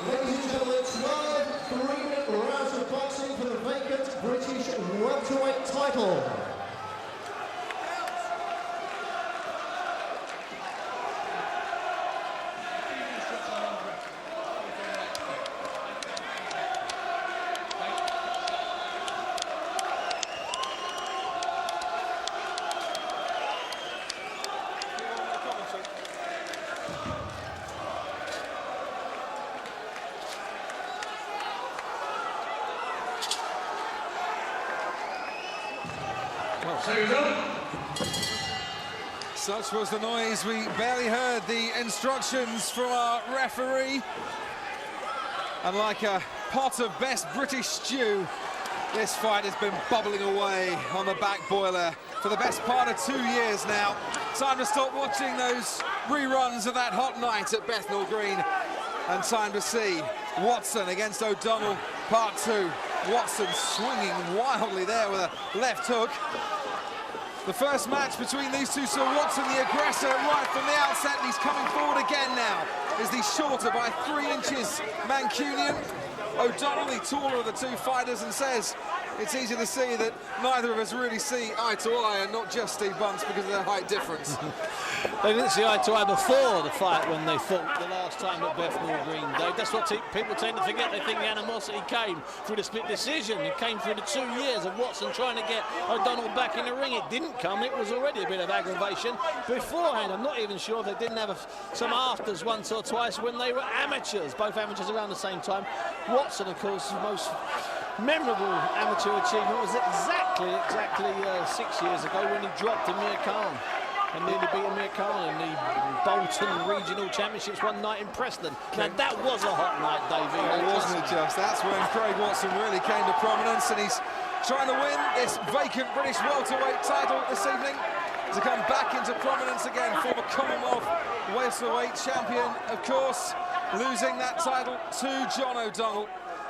Ladies and gentlemen, 12 3-minute rounds of boxing for the vacant British Welterweight title. Such was the noise, we barely heard the instructions from our referee. And like a pot of best British stew, this fight has been bubbling away on the back boiler for the best part of 2 years now. Time to stop watching those reruns of that hot night at Bethnal Green, and time to see Watson against O'Donnell, part 2. Watson swinging wildly there with a left hook. The first match between these two saw Watson, the aggressor, right from the outset, and he's coming forward again now. Is the shorter by 3 inches Mancunian. O'Donnell, the taller of the two fighters, and says it's easy to see that neither of us really see eye to eye, and not just Steve Bunce because of their height difference. They didn't see eye to eye before the fight when they fought the last time at Bethnal Green, Dave. That's what people tend to forget. They think the animosity came through the split decision. It came through the 2 years of Watson trying to get O'Donnell back in the ring. It didn't come. It was already a bit of aggravation beforehand. I'm not even sure they didn't have some afters once or twice when they were amateurs, both amateurs around the same time. Watson, of course, the most memorable amateur achievement was exactly 6 years ago when he dropped Amir Khan and nearly beat Amir Khan in the Bolton Regional Championships one night in Preston. Now that was a hot night, Davey. Wasn't it just? That's when Craig Watson really came to prominence, and he's trying to win this vacant British welterweight title this evening to come back into prominence again. Former Commonwealth welterweight champion, of course, losing that title to John O'Donnell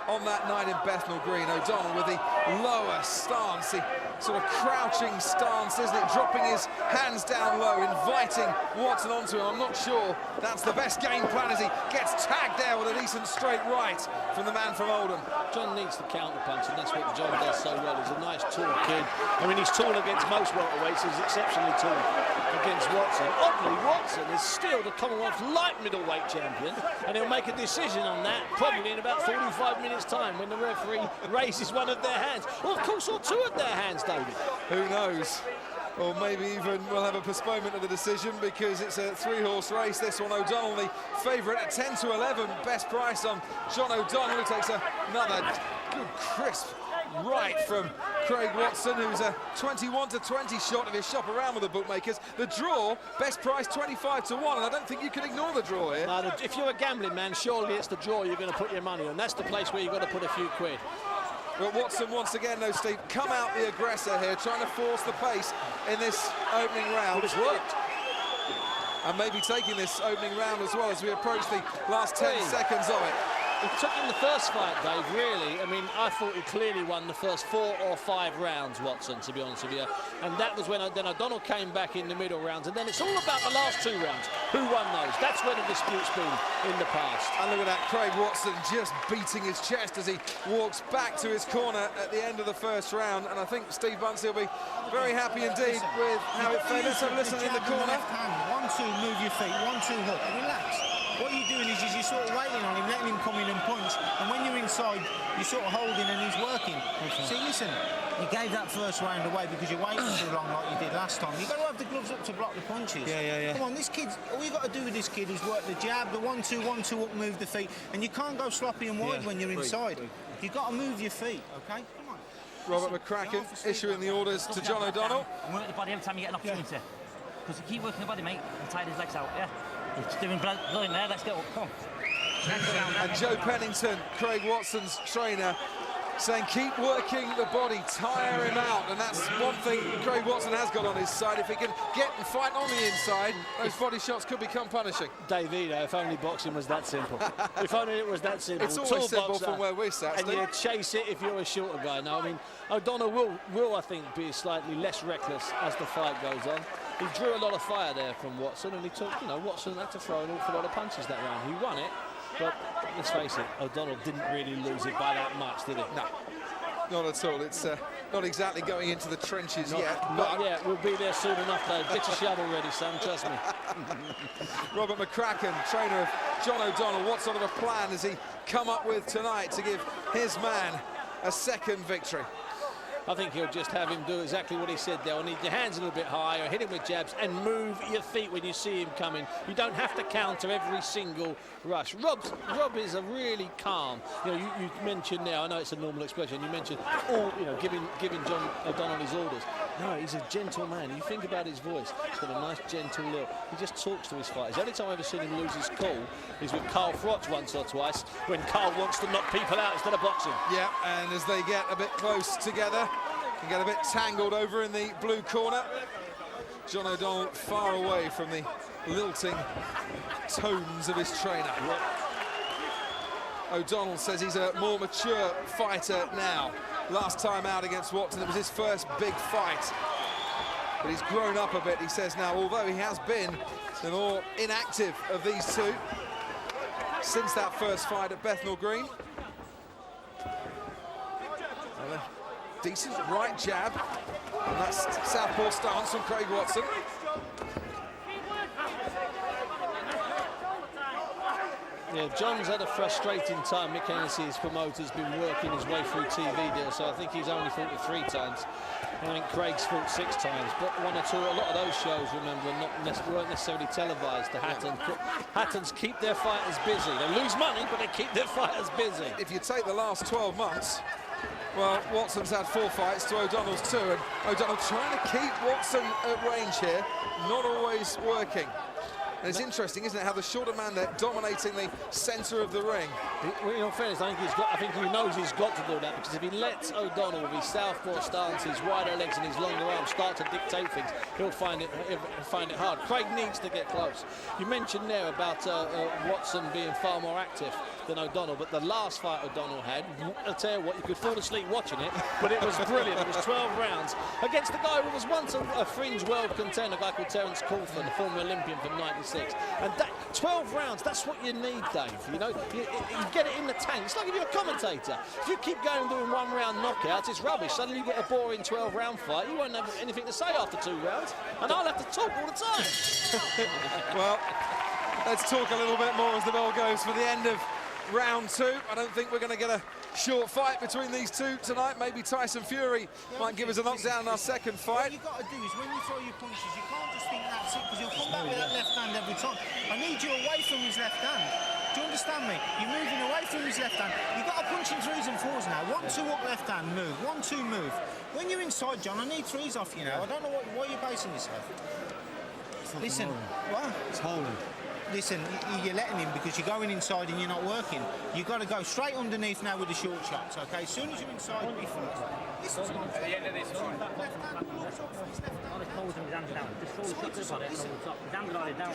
on that night in Bethnal Green. O'Donnell with the lower stance, the sort of crouching stance, isn't it? Dropping his hands down low, inviting Watson onto him. I'm not sure that's the best game plan as he gets tagged there with a decent straight right from the man from Oldham. John needs the counter punch, and that's what John does so well. He's a nice tall kid. I mean, he's tall against most welterweights. He's exceptionally tall against Watson. Oddly, Watson is still the Commonwealth light middleweight champion, and he'll make a decision on that probably in about 45 minutes time when the referee raises one of their hands, or of course or two of their hands, David. Who knows? Or maybe even we'll have a postponement of the decision because it's a 3-horse race. This one, O'Donnell the favourite at 10 to 11. Best price on John O'Donnell, who takes another good crisp right from Craig Watson, who's a 21 to 20 shot of his shop around with the bookmakers. The draw, best price 25 to 1, and I don't think you can ignore the draw here. No, if you're a gambling man, surely it's the draw you're going to put your money on. That's the place where you've got to put a few quid. But Watson once again, though, Steve, come out the aggressor here, trying to force the pace in this opening round. But it's worked. And maybe taking this opening round as well as we approach the last 10 seconds of it. It took him the first fight, Dave, really. I mean, I thought he clearly won the first 4 or 5 rounds, Watson, to be honest with you. And that was when then O'Donnell came back in the middle rounds. And then it's all about the last 2 rounds. Who won those? That's where the dispute's been in the past. And look at that, Craig Watson just beating his chest as he walks back to his corner at the end of the first round. And I think Steve Bunce will be very happy indeed with how it fared. So listen in the corner. 1-2, move your feet, 1-2 hook, relax. What you're doing is you're sort of waiting on him, letting him come in and punch, and when you're inside, you're sort of holding and he's working. Okay. See, listen, you gave that first round away because you're waiting too long like you did last time. You've got to have the gloves up to block the punches. Yeah. Come on, this kid, all you've got to do with this kid is work the jab, the 1-2, 1-2 up, move the feet, and you can't go sloppy and wide when you're inside. You've got to move your feet, okay? Come on. Robert McCracken issuing the orders to John O'Donnell. And work the body every time you get an opportunity. Because you keep working the body, mate, and tire his legs out, yeah? He's doing brilliant there, let's go, come on. And Joe Pennington, Craig Watson's trainer, saying keep working the body, tire him out, and that's one thing Craig Watson has got on his side. If he can get and fight on the inside, those body shots could become punishing. David, if only boxing was that simple. If only it was that simple. It's always simple from where we're sat, and you chase it if you're a shorter guy. Now, I mean, O'Donnell will, I think, be slightly less reckless as the fight goes on. He drew a lot of fire there from Watson, and he took, Watson had to throw an awful lot of punches that round. He won it, But let's face it, O'Donnell didn't really lose it by that much, did he? No, not at all. It's not exactly going into the trenches yet. Not yet. We'll be there soon enough, though. Get your shovel ready, son, trust me. Robert McCracken, trainer of John O'Donnell, what sort of a plan has he come up with tonight to give his man a second victory? I think he'll just have him do exactly what he said there. Need your hands a little bit higher, hit him with jabs, and move your feet when you see him coming. You don't have to counter every single rush. Rob is a really calm. You know, you mentioned now, I know it's a normal expression, you mentioned giving John O'Donnell his orders. No, he's a gentle man. You think about his voice, he's got a nice gentle look. He just talks to his fighters. The only time I've ever seen him lose his cool is with Carl Froch once or twice, when Carl wants to knock people out instead of boxing. Yeah, and as they get a bit close together, and get a bit tangled over in the blue corner, John O'Donnell far away from the lilting tones of his trainer. O'Donnell says he's a more mature fighter now. Last time out against Watson, it was his first big fight. But he's grown up a bit, he says now, although he has been the more inactive of these two since that first fight at Bethnal Green. Decent right jab, and that's southpaw stance from Craig Watson. Yeah, John's had a frustrating time. Mick Hennessy, his promoter's been working his way through TV deals, so I think he's only fought it 3 times. I think Craig's fought 6 times, but 1 or 2, a lot of those shows, remember, weren't necessarily televised. The Hattons keep their fighters busy. They lose money, but they keep their fighters busy. If you take the last 12 months, well, Watson's had 4 fights to O'Donnell's 2, and O'Donnell trying to keep Watson at range here, not always working. And it's interesting, isn't it, how the shorter man there dominating the centre of the ring. In all fairness, I think he knows he's got to do that, because if he lets O'Donnell with his southpaw stance, his wider legs and his longer arms start to dictate things, he'll find it hard. Craig needs to get close. You mentioned there about Watson being far more active than O'Donnell, but the last fight O'Donnell had, I'll tell you what, you could fall asleep watching it, but it was brilliant. It was 12 rounds against the guy who was once a fringe world contender, a guy called Terence Crawford, the former Olympian from '96. And that 12 rounds, that's what you need, Dave. You know, you get it in the tank. It's like if you're a commentator. If you keep going doing 1-round knockouts, it's rubbish. Suddenly you get a boring 12-round fight. You won't have anything to say after 2 rounds, and I'll have to talk all the time. Well, let's talk a little bit more as the bell goes for the end of round 2. I don't think we're going to get a short fight between these two tonight. Maybe Tyson Fury might give us a knockdown in our second fight. What you've got to do is when you throw your punches, you can't just think that's it, because he'll come back with that left hand every time. I need you away from his left hand. Do you understand me? You're moving away from his left hand. You've got to punch in 3s and 4s now. 1-2 up left hand, move. 1-2 move. When you're inside, John, I need 3s off you now. I don't know what you're basing this on. Listen, what? It's holding. Listen, you're letting him because you're going inside and you're not working. You've got to go straight underneath now with the short shots, okay? As soon as you're inside, be first. Listen to me. At the end of this fight. Left hand, looks up for his left hand. Hold his hands down. Just hold the shot to the body, hold the top. His hands are down.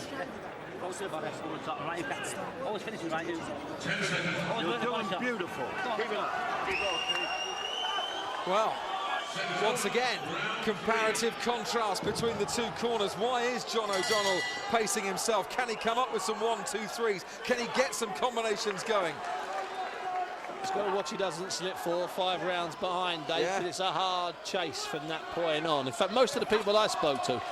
Hold to the body, hold the top. And right, you've got it. Always finish with right. You're doing beautiful. Keep it up. Keep it up. Well, once again, comparative contrast between the 2 corners. Why is John O'Donnell pacing himself? Can he come up with some 1-2-3s? Can he get some combinations going? He's got to watch he doesn't slip 4 or 5 rounds behind, Dave, but it's a hard chase from that point on. In fact, most of the people I spoke to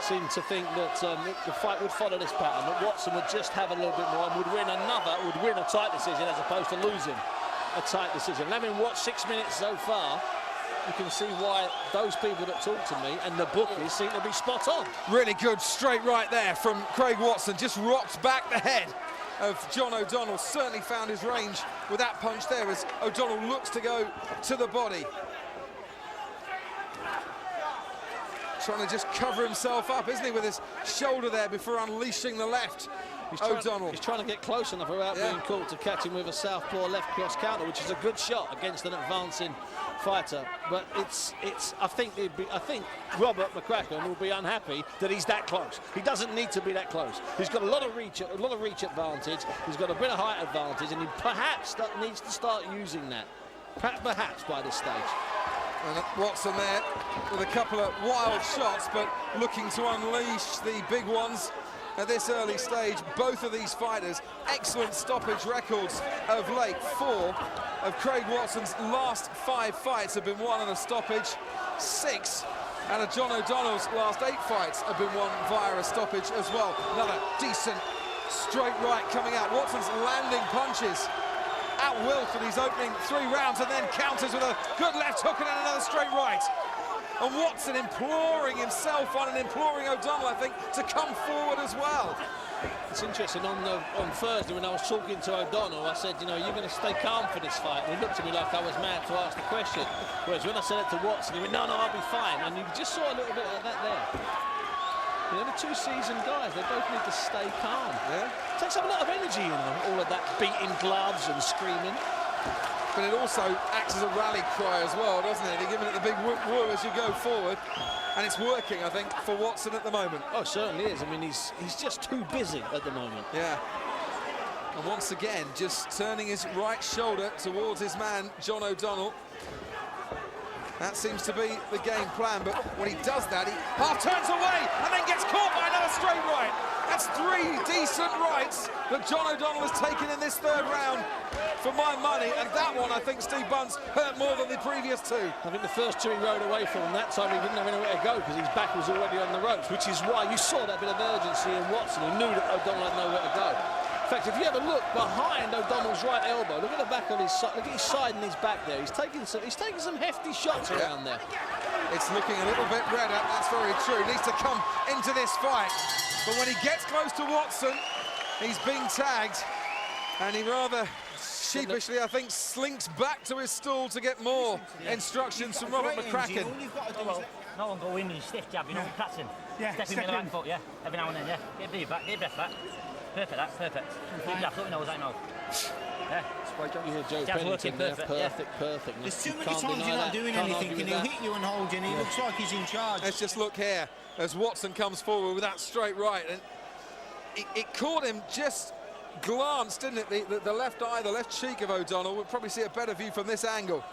seem to think that the fight would follow this pattern, that Watson would just have a little bit more and would win a tight decision as opposed to losing a tight decision. Having watched 6 minutes so far, you can see why those people that talk to me and the bookies seem to be spot on. Really good straight right there from Craig Watson. Just rocked back the head of John O'Donnell. Certainly found his range with that punch there as O'Donnell looks to go to the body. Trying to just cover himself up, isn't he, with his shoulder there before unleashing the left. O'Donnell. He's trying to get close enough without being caught to catch him with a southpaw left cross counter, which is a good shot against an advancing fighter. But I think Robert McCracken will be unhappy that he's that close. He doesn't need to be that close. He's got a lot of reach advantage. He's got a bit of height advantage, and he perhaps needs to start using that. Perhaps by this stage. And Watson there with a couple of wild shots, but looking to unleash the big ones at this early stage. Both of these fighters, excellent stoppage records of late. 4 of Craig Watson's last 5 fights have been won on a stoppage. 6 out of John O'Donnell's last 8 fights have been won via a stoppage as well. Another decent straight right coming out. Watson's landing punches at will for these opening 3 rounds, and then counters with a good left hook and then another straight right. And Watson imploring himself on and imploring O'Donnell, I think, to come forward as well. It's interesting, on Thursday when I was talking to O'Donnell, I said, you know, you're going to stay calm for this fight. And he looked at me like I was mad to ask the question. Whereas when I said it to Watson, he went, no, I'll be fine. And you just saw a little bit of that there. You know, the 2 seasoned guys, they both need to stay calm. Yeah. It takes up a lot of energy, you know, all of that beating gloves and screaming. But it also acts as a rally cry as well, doesn't it? They're giving it the big whoop-woo as you go forward. And it's working, I think, for Watson at the moment. Oh, it certainly is. I mean, he's just too busy at the moment. Yeah. And once again, just turning his right shoulder towards his man, John O'Donnell. That seems to be the game plan, but when he does that, he half turns away and then gets caught by another straight right. That's 3 decent rights that John O'Donnell has taken in this 3rd round for my money, and that one, I think, Steve Bunce hurt more than the previous 2. I think the first 2 he rode away from, and that time he didn't have anywhere to go because his back was already on the ropes, which is why you saw that bit of urgency in Watson. He knew that O'Donnell had nowhere to go. In fact, if you ever look behind O'Donnell's right elbow, look at the back of his side, look at his side and his back there. He's taking some hefty shots around there. It's looking a little bit redder, that's very true. He needs to come into this fight. But when he gets close to Watson, he's being tagged, and he rather sheepishly, I think, slinks back to his stall to get more instructions from Robert McCracken. No one go in and stiff jab, you know, pressing. Yeah, Stepping with the right foot, yeah. Every now and then, yeah. Get your breath back. Perfect, that's perfect. Keep that foot nose, I know. Yeah. You're Joe Jab's Pennington working there. perfect, Perfect. There's too many times you're not doing anything, and he'll hit you and hold you, and he looks like he's in charge. Let's just look here as Watson comes forward with that straight right, and it caught him just glanced, didn't it? The left eye, the left cheek of O'Donnell. We'll probably see a better view from this angle.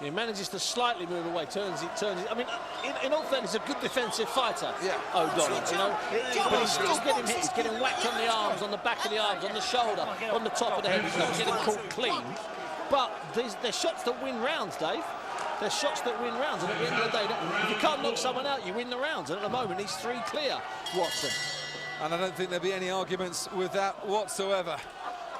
He manages to slightly move away, turns it. I mean, in all fairness, he's a good defensive fighter, yeah. O'Donnell, you know. But he's still getting hit. He's getting whacked on the arms, on the back of the arms, on the shoulder, on the top of the head. He's not getting caught clean. But they're shots that win rounds, Dave. They're shots that win rounds. And at the end of the day, if you can't knock someone out, you win the rounds. And at the moment, he's 3 clear, Watson. And I don't think there'll be any arguments with that whatsoever.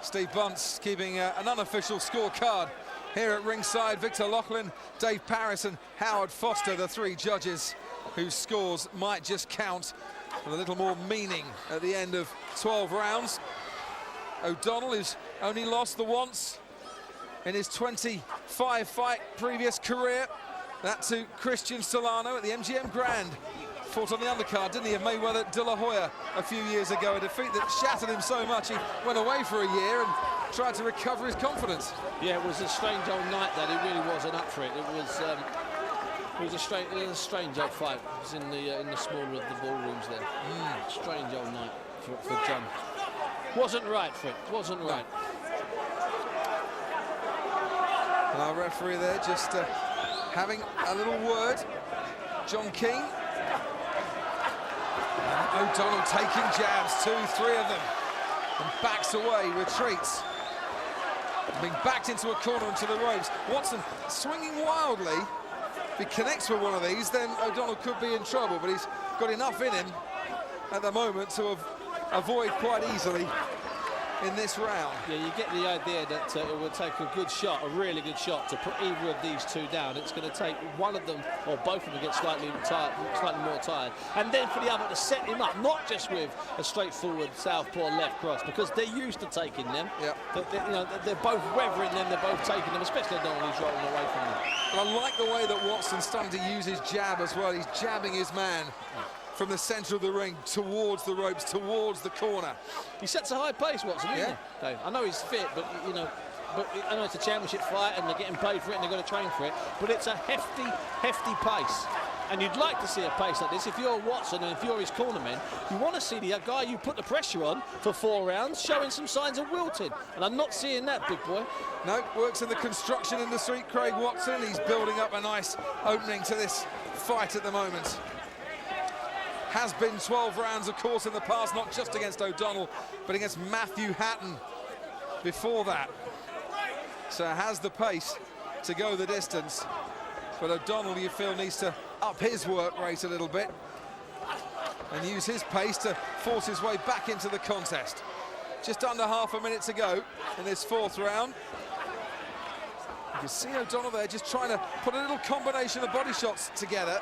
Steve Bunce keeping an unofficial scorecard here at ringside. Victor Loughlin, Dave Parris and Howard Foster, the 3 judges whose scores might just count with a little more meaning at the end of 12 rounds. O'Donnell, who's only lost the once in his 25-fight previous career. That to Christian Solano at the MGM Grand. Fought on the undercard, didn't he, of Mayweather De La Hoya a few years ago, a defeat that shattered him so much he went away for a year and tried to recover his confidence. Yeah, it was a strange old night that he really wasn't up for it. It was a strange old fight. It was in the smaller of the ballrooms there. Strange old night for John. Wasn't right, Frick. Wasn't right. And our referee there just having a little word. John King. O'Donnell taking jabs, 2, 3 of them, and backs away, retreats. Being backed into a corner into the ropes. Watson swinging wildly. If he connects with one of these, then O'Donnell could be in trouble, but he's got enough in him at the moment to avoid quite easily in this round. Yeah, you get the idea that it will take a good shot, a really good shot, to put either of these 2 down. It's going to take one of them or both of them to get slightly more tired, and then for the other to set him up, not just with a straightforward southpaw left cross, because they're used to taking them. Yeah. They're both weathering them, they're both taking them, especially O'Donnell, who's rolling away from them. But I like the way that Watson's starting to use his jab as well. He's jabbing his man from the centre of the ring towards the ropes, towards the corner. He sets a high pace, Watson, doesn't he, Dave? I know he's fit, but I know it's a championship fight and they're getting paid for it and they've got to train for it, but it's a hefty pace. And you'd like to see a pace like this. If you're Watson and if you're his cornerman, you want to see the guy you put the pressure on for 4 rounds showing some signs of wilting. And I'm not seeing that, big boy. No, works in the construction industry, Craig Watson. He's building up a nice opening to this fight at the moment. has been 12 rounds, of course, in the past, not just against O'Donnell, but against Matthew Hatton before that. So has the pace to go the distance. But O'Donnell, you feel, needs to up his work rate a little bit and use his pace to force his way back into the contest. Just under half a minute to go in this fourth round. You can see O'Donnell there just trying to put a little combination of body shots together,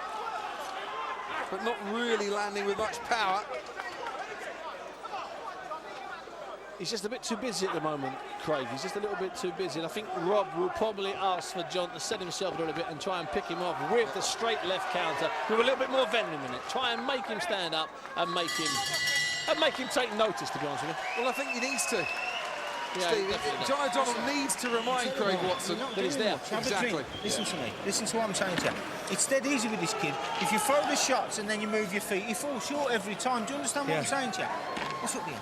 but not really landing with much power. He's just a bit too busy at the moment, Craig. He's just a little bit too busy. And I think Rob will probably ask for John to set himself a little bit and try and pick him off with the straight left counter with a little bit more venom in it. Try and make him stand up and make him take notice, to be honest with you. Well, I think he needs to. Yeah, Steve, John O'Donnell needs to remind Craig Watson that he's there. Exactly. Listen to me. Listen to what I'm saying to you. It's dead easy with this kid. If you throw the shots and then you move your feet, you fall short every time. Do you understand what I'm saying to you? What's up here?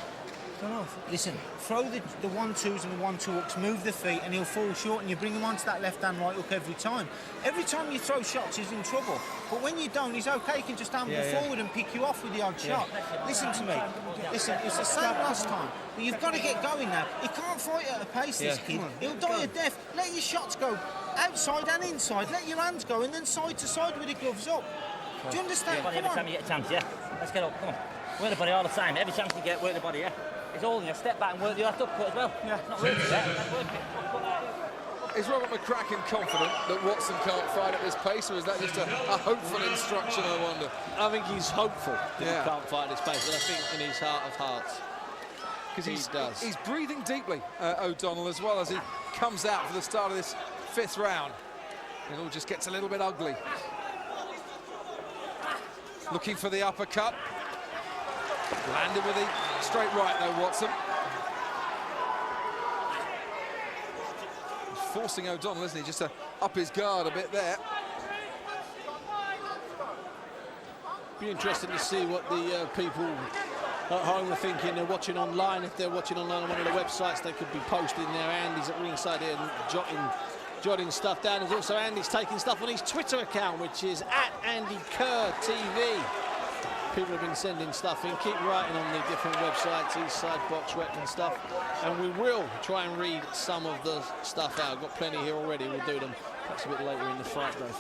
Listen, throw the 1-2s and the 1-2 hooks, move the feet, and he'll fall short, and you bring him onto that left-hand right hook every time. Every time you throw shots, he's in trouble. But when you don't, he's okay. He can just amble forward and pick you off with the odd shot. Listen to me. Listen, it's the same last time. But you've got to get going now. He can't fight at a pace, this kid. He'll die a death. Let your shots go outside and inside. Let your hands go, and then side to side with the gloves up. Do you understand? Every time you get a chance, yeah. Let's get up, come on. Work the body all the time. Every chance you get, work the body, yeah. It's all in a step back and work the left upcut as well. Yeah. It's not working yet. Let's work it. Is Robert McCracken confident that Watson can't fight at this pace, or is that just a hopeful instruction, I wonder? I think he's hopeful that he can't fight at this pace, but I think in his heart of hearts, because he's breathing deeply, O'Donnell, as well, as he comes out for the start of this fifth round. It all just gets a little bit ugly. Looking for the uppercut. Landed with the straight right, though, Watson. He's forcing O'Donnell, isn't he, just to up his guard a bit there. be interesting to see what the people at home are thinking. They're watching online. If they're watching online on one of the websites, they could be posting their Andy's at ringside here and jotting stuff down. There's also Andy's taking stuff on his Twitter account, which is @AndyKerr TV. People have been sending stuff in. Keep writing on the different websites, Eastside, Box Rec and stuff, and we will try and read some of the stuff out. Got plenty here already. We'll do them perhaps a bit later in the fight, Dave.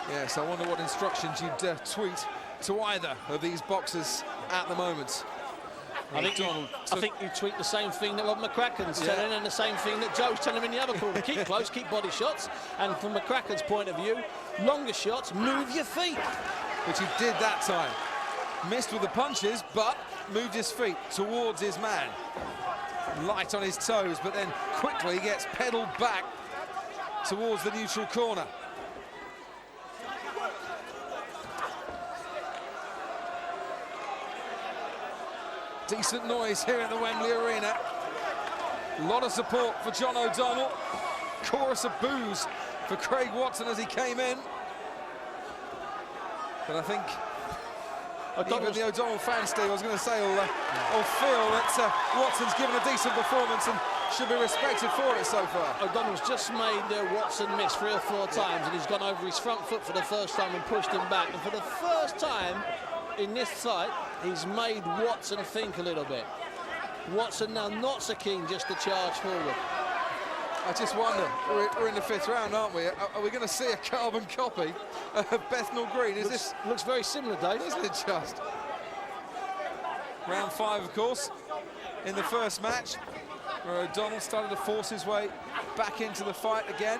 Yes, I wonder what instructions you'd tweet to either of these boxers at the moment. I think you tweet the same thing that Rob McCracken's telling, and the same thing that Joe's telling him in the other corner. Keep close, keep body shots, and from McCracken's point of view, longer shots, move your feet. Which he did that time. Missed with the punches, but moved his feet towards his man. Light on his toes, but then quickly gets pedalled back towards the neutral corner. Decent noise here at the Wembley Arena. A lot of support for John O'Donnell. Chorus of boos for Craig Watson as he came in. But I think even the O'Donnell fans, Steve, I was going to say, will feel that Watson's given a decent performance and should be respected for it so far. O'Donnell's just made Watson miss 3 or 4 times, and he's gone over his front foot for the first time and pushed him back. And for the first time in this fight, he's made Watson think a little bit. Watson now not so keen just to charge forward. I just wonder, we're in the 5th round, aren't we? Are we going to see a carbon copy of Bethnal Green? Looks very similar, Dave. Isn't it just? Round 5, of course, in the first match, where O'Donnell started to force his way back into the fight again.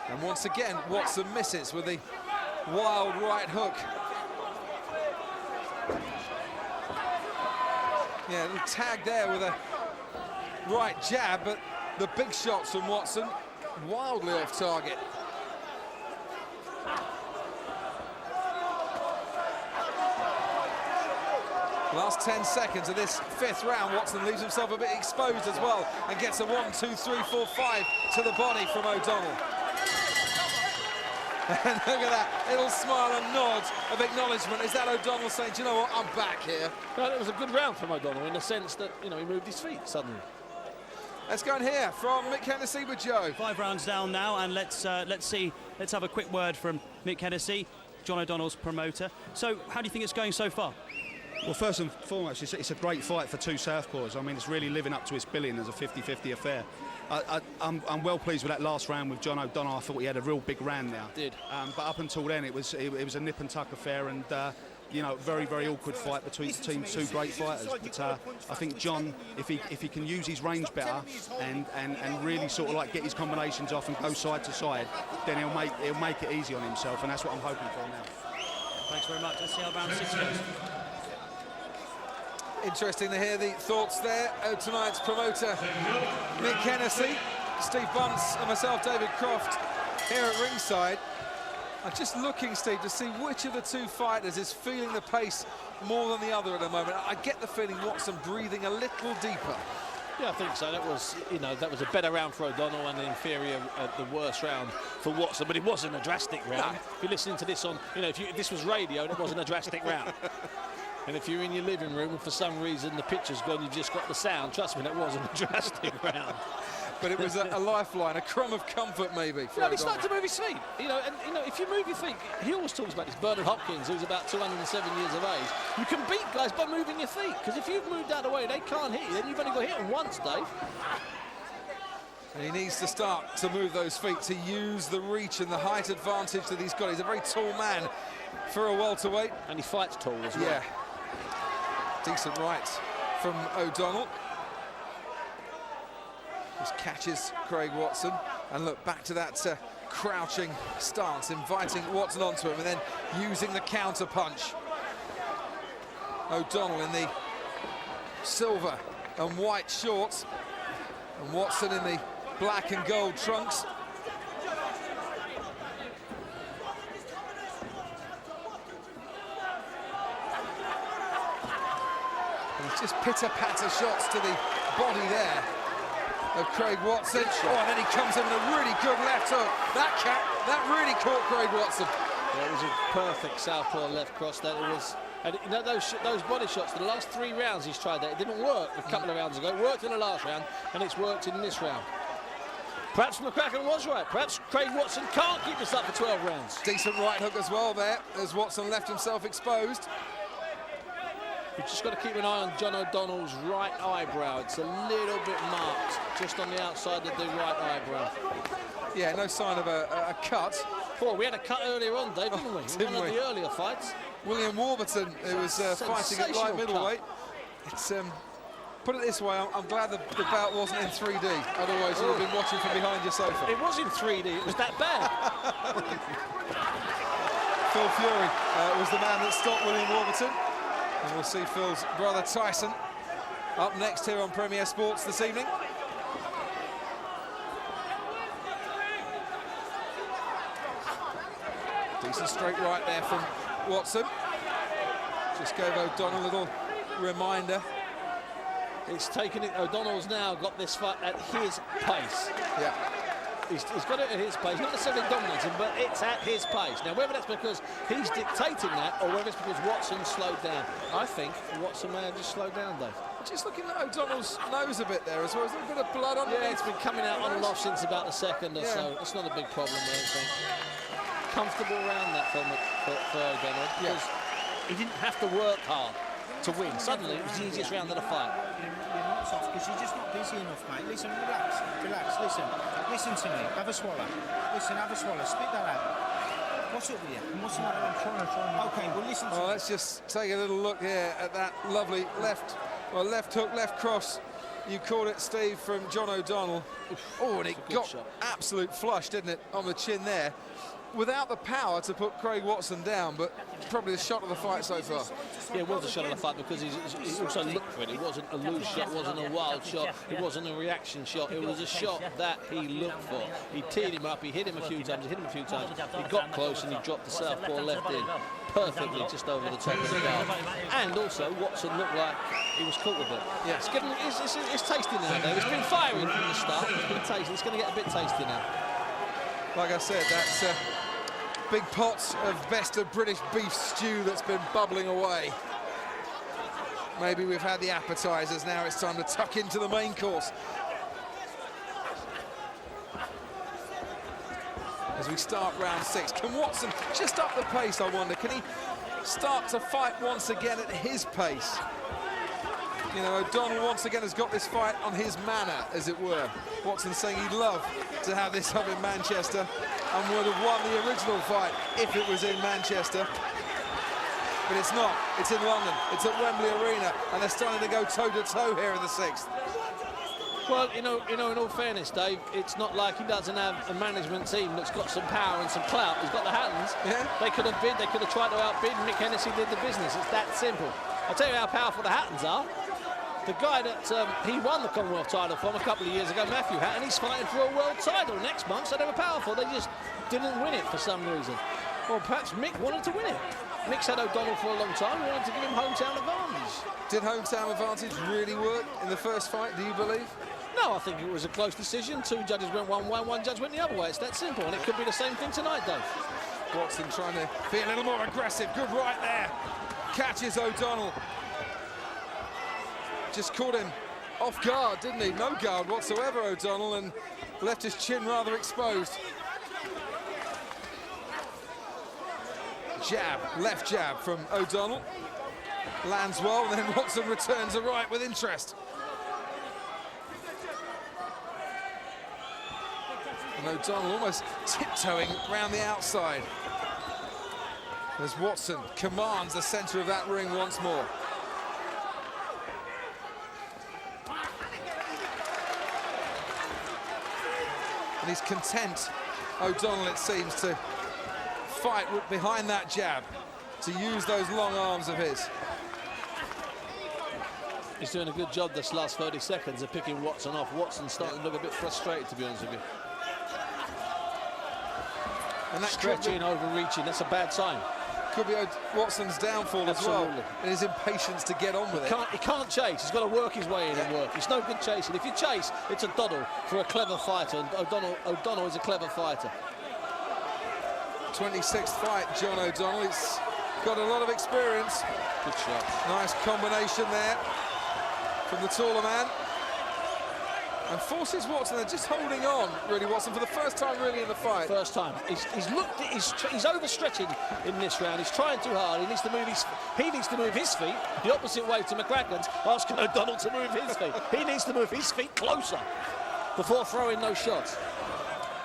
And once again, Watson misses with the wild right hook. Yeah, a little tag there with a right jab, but the big shots from Watson wildly off target. Last 10 seconds of this 5th round, Watson leaves himself a bit exposed as well and gets a 1, 2, 3, 4, 5 to the body from O'Donnell. And look at that, little smile and nod of acknowledgement. Is that O'Donnell saying, do you know what, I'm back here? Well, it was a good round from O'Donnell in the sense that, you know, he moved his feet suddenly. Let's go and hear from Mick Hennessy with Joe. 5 rounds down now, and let's have a quick word from Mick Hennessy, John O'Donnell's promoter. So, how do you think it's going so far? Well, first and foremost, it's a great fight for two southpaws. I mean, it's really living up to its billing as a 50-50 affair. I'm well pleased with that last round with John O'Donnell. I thought he had a real big round there. Did. But up until then, it was a nip and tuck affair, and you know, very, very awkward fight between two great fighters. But I think John, if he can use his range better and really sort of like get his combinations off and go side to side, then he'll make it easy on himself, and that's what I'm hoping for now. Thanks very much. Let's see how round 6 goes. Interesting to hear the thoughts there of tonight's promoter, Mick Hennessy, Steve Bunce and myself, David Croft, here at ringside. I'm just looking, Steve, to see which of the two fighters is feeling the pace more than the other at the moment. I get the feeling Watson breathing a little deeper. Yeah, I think so. That was, you know, that was a better round for O'Donnell and an inferior, the worst round for Watson. But it wasn't a drastic round. No. If you're listening to this on, you know, if this was radio, it wasn't a drastic round. And if you're in your living room and for some reason the picture's gone, you've just got the sound, trust me, that wasn't a drastic round. But it was a lifeline, a crumb of comfort maybe. Yeah, he started to move his feet. You know, and you know, if you move your feet, he always talks about this. Bernard Hopkins, who's about 207 years of age. You can beat guys by moving your feet, because if you've moved out of the way, they can't hit you. Then you've only got to hit them once, Dave. And he needs to start to move those feet to use the reach and the height advantage that he's got. He's a very tall man for a welterweight. And he fights tall as well. Yeah. Decent right from O'Donnell. Just catches Craig Watson, and look back to that crouching stance, inviting Watson onto him and then using the counter punch. O'Donnell in the silver and white shorts, and Watson in the black and gold trunks. And it's just pitter-patter shots to the body there of Craig Watson. Oh, and then he comes in with a really good left hook. That really caught Craig Watson. Yeah, it was a perfect southpaw left cross. That it was, and you know those body shots. The last 3 rounds he's tried that. It didn't work a couple of rounds ago. It worked in the last round, and it's worked in this round. Perhaps McCracken was right. Perhaps Craig Watson can't keep this up for 12 rounds. Decent right hook as well there, as Watson left himself exposed. We've just got to keep an eye on John O'Donnell's right eyebrow. It's a little bit marked just on the outside of the right eyebrow. Yeah, no sign of a cut. Paul, we had a cut earlier on, Dave, didn't we? Didn't One we? of the earlier fights. William Warburton, who was fighting at light middleweight. It's, put it this way, I'm glad the bout wasn't in 3D. Otherwise, you'd have been watching from behind your sofa. It was in 3D. It was that bad. Phil Fury was the man that stopped William Warburton. And we'll see Phil's brother Tyson up next here on Premier Sports this evening. Decent straight right there from Watson. Just gave O'Donnell a little reminder. It's taken it. O'Donnell's now got this fight at his pace. Yeah. He's got it at his pace, not necessarily dominating, but it's at his pace. Now, whether that's because he's dictating that or whether it's because Watson slowed down, I think Watson may have just slowed down, Dave. Just looking at O'Donnell's nose a bit there as well. There's a bit of blood on it. Yeah, it's been coming out on and off since about the second or so. It's not a big problem, I don't think. Comfortable round that for O'Donnell because he didn't have to work hard to win. Suddenly, it was the easiest round of the fight. You're not soft because you're just not busy enough, mate. Listen, relax, listen to me. Have a swallow. Listen, have a swallow. Spit that out. What's up with you? What's the matter? I'm trying. Okay, well, listen to me. Let's just take a little look here at that lovely left hook, left cross. You called it, Steve, from John O'Donnell. Oh, and it got shot. Absolute flush, didn't it, on the chin there. Without the power to put Craig Watson down, but probably the shot of the fight so far. Yeah, it was a shot of the fight because he also looked for it. It wasn't a loose shot, it wasn't a wild shot, it wasn't a reaction shot. It was a shot that he looked for. He teed him up, he hit him a few times, he got close and he dropped the southpaw left in perfectly just over the top of the guard. And also, Watson looked like he was caught with it. Yeah. It's tasty now, Dave. It's been firing from the start. It's been tasty. It's going to get a bit tasty now. Like I said, that's big pots of best of British beef stew that's been bubbling away. Maybe we've had the appetizers, now it's time to tuck into the main course. as we start round 6. Can Watson just up the pace, I wonder? Can he start to fight once again at his pace? You know, O'Donnell once again has got this fight on his manner, as it were. Watson saying he'd love to have this up in Manchester and would have won the original fight if it was in Manchester. But it's not. It's in London. It's at Wembley Arena, and they're starting to go toe-to-toe here in the 6th. Well, you know, in all fairness, Dave, it's not like he doesn't have a management team that's got some power and some clout. He's got the Hattons. Yeah. They could have bid, they could have tried to outbid, and Mick Hennessy did the business. It's that simple. I'll tell you how powerful the Hattons are. The guy that he won the Commonwealth title from a couple of years ago, Matthew Hatton, he's fighting for a world title next month, so they were powerful. They just didn't win it for some reason. Well, perhaps Mick wanted to win it. Mick's had O'Donnell for a long time. He wanted to give him hometown advantage. Did hometown advantage really work in the first fight, do you believe? No, I think it was a close decision. 2 judges went one way, 1 judge went the other way. It's that simple, and it could be the same thing tonight, Dave. Watson trying to be a little more aggressive. Good right there. Catches O'Donnell. Just caught him off guard, didn't he? No guard whatsoever, O'Donnell, and left his chin rather exposed. Jab, left jab from O'Donnell. Lands well, and then Watson returns a right with interest. And O'Donnell almost tiptoeing round the outside as Watson commands the centre of that ring once more. And he's content, O'Donnell, it seems, to fight behind that jab, to use those long arms of his. He's doing a good job this last 30 seconds of picking Watson off. Watson's starting to look a bit frustrated, to be honest with you. And that stretching, overreaching, that's a bad sign. Could be Watson's downfall Absolutely. as well, and his impatience to get on with it. He can't chase, he's got to work his way in and work. It's no good chasing. If you chase, it's a doddle for a clever fighter, and O'Donnell is a clever fighter. 26th fight, John O'Donnell. He's got a lot of experience. Good shot. Nice combination there from the taller man. And forces Watson, they're just holding on, really, Watson, for the first time really in the fight. First time. He's overstretching in this round. He's trying too hard. He needs to move his feet the opposite way to McCracken's, asking O'Donnell to move his feet. He needs to move his feet closer before throwing those shots.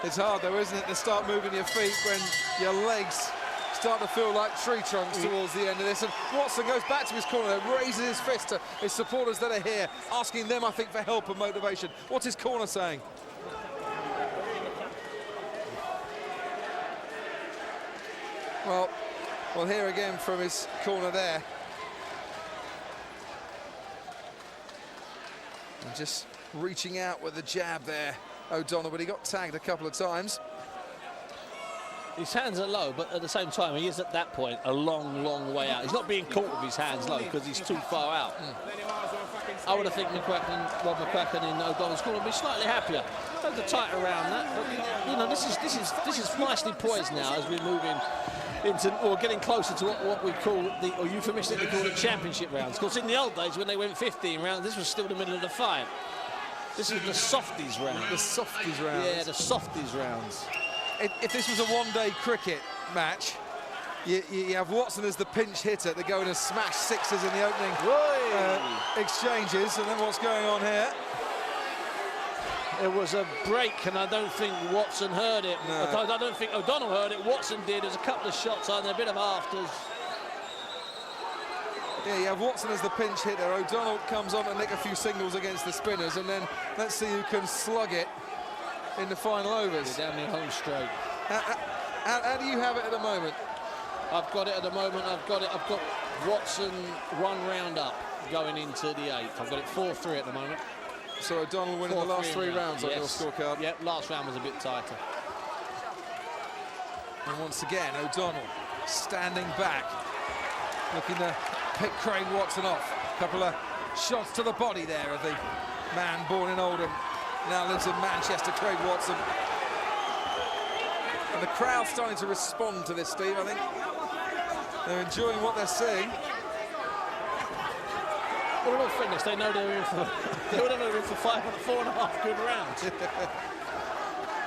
It's hard, though, isn't it, to start moving your feet when your legs start to feel like tree trunks towards the end of this. And Watson goes back to his corner, raises his fist to his supporters that are here, asking them, I think, for help and motivation. What's his corner saying? Well, we'll hear again from his corner there. And just reaching out with the jab there, O'Donnell, but he got tagged a couple of times. His hands are low, but at the same time, he is at that point a long, long way out. He's not being caught with his hands low because he's too far out. I would have think Rob McCracken in O'Donnell's corner would be slightly happier. A little tight around that, but you know, this is nicely poised now as we're moving into, or getting closer to what we call or euphemistically call the championship rounds. Of course, in the old days when they went 15 rounds, this was still the middle of the fight. This is the softies round. The softies rounds. Yeah, the softies rounds. If this was a one-day cricket match, you have Watson as the pinch hitter to go in and smash sixes in the opening exchanges, and then what's going on here? It was a break, and I don't think Watson heard it. No. I don't think O'Donnell heard it. Watson did. There's a couple of shots on there, a bit of afters. Yeah, you have Watson as the pinch hitter. O'Donnell comes on to nick a few singles against the spinners, and then let's see who can slug it in the final overs. Down the home straight. How do you have it at the moment? I've got it at the moment. I've got Watson 1 round up going into the 8th. I've got it 4-3 at the moment. So O'Donnell winning the last 3 rounds on your scorecard. Yep, last round was a bit tighter. And once again, O'Donnell standing back, looking to pick Craig Watson off. A couple of shots to the body there of the man born in Oldham, now lives in Manchester, Craig Watson. And the crowd's starting to respond to this, Steve. I think they're enjoying what they're seeing. Well, in all fairness, they know they're in for 4.5 good rounds.